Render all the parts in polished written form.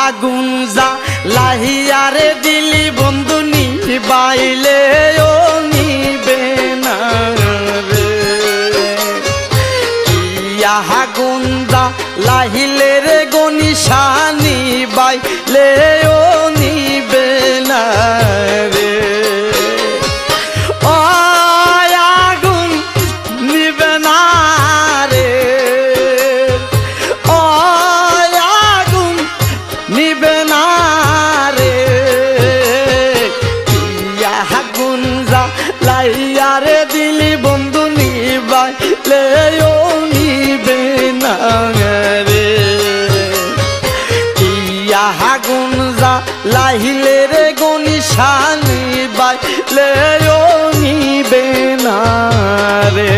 আগুন জ্বালাইয়ারে দিলি বন্ধু নিবাইলে ও নিবে না রে। আগুন জ্বালাইলে রে গনিশা নিবাইলে ও নিবে না রে। লাইয়ারে দিলি বন্ধু নিবাইলে ও নিবে না রে। ইয়া আগুন জ্বালাইলে রে গনিশা নিবাইলে ও নিবে না রে।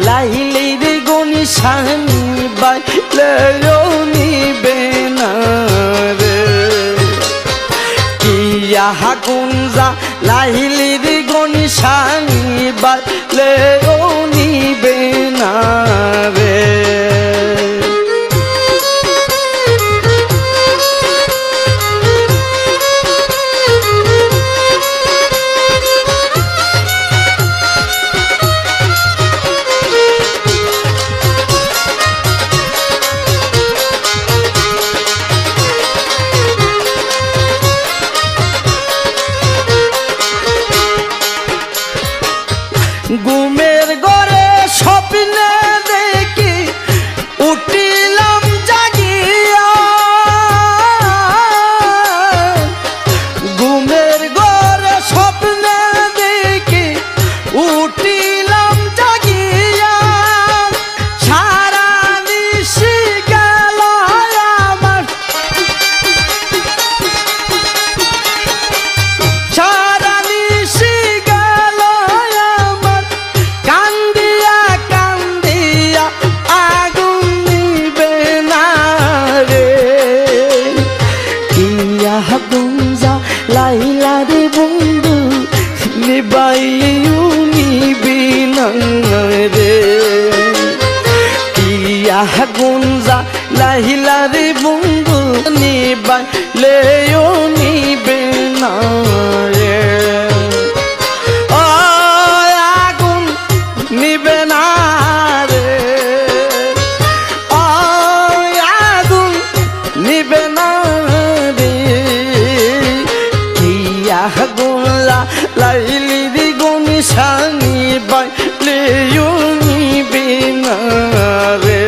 লাইলে রে গনিশা নিবাইলে ও নিবে না রে। ইয়া আগুন জ্বালাইলে রে গনিশা নিবাইলে ও নিবে না রে। ঘুমের ঘরে স্বপ্নে দেখি উঠিলাম জাগিয়া। ঘুমের ঘরে স্বপ্নে দেখি উঠিলাম জাগিয়া। সারা নিশি গেল আমার, সারা নিশি গেল কান্দিয়া কান্দিয়া আগুন নিবে না রে। ইয়া আগুন জ্বালাইলা রে বন্ধু নিবাইলেও নিবে না রে। ইয়া আগুন জ্বালাইলা রে বন্ধু নিবাইলেও নিবে না রে। নিবে না রে, আগুন নিবে না রে। ইয়া আগুন লাইলি রে গনিশা নিবাইলেও নিবে না রে।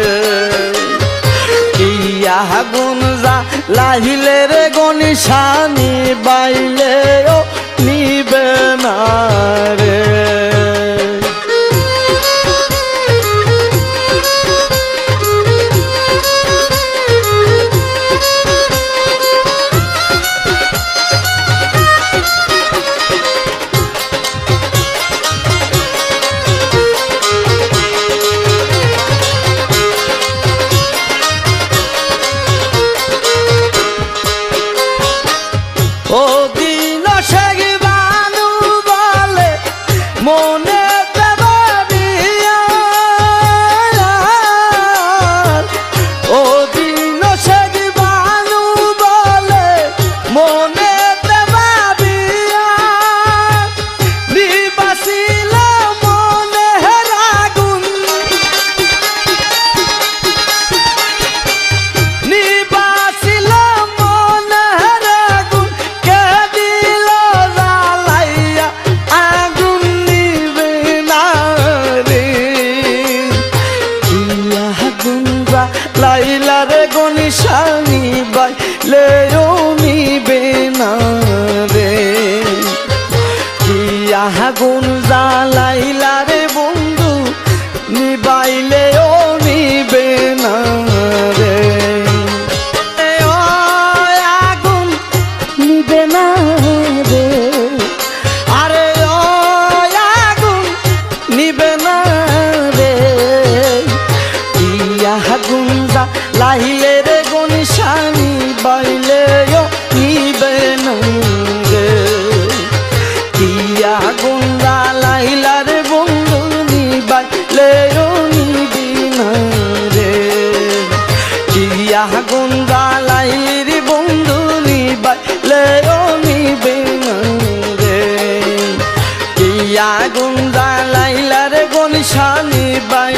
ইয়া আগুন জ্বালাইলে রে গনিশা নিবাইলেও নিবে না রে। ও দিন শেখ বানু বলে মন নিশানি বাইলেও নিবে না রে কি আগুন জ্বালাইলা রে বন্ধু নিবাইলেও নিবে না রে ও আগুন নিবে না রে আরে ও আগুন নিবে না রে কি আগুন জ্বালাইলে রে গনিশানি বাইলেও নিবে না রে কি আগুন জ্বালাইলা রে বন্ধু নিবাইলেও নিবি না রে কি আগুন জ্বালাইলি রে বন্ধু নিবাইলেও নিবে না রে কি আগুন জ্বালাইলা রে গনিশানি বাই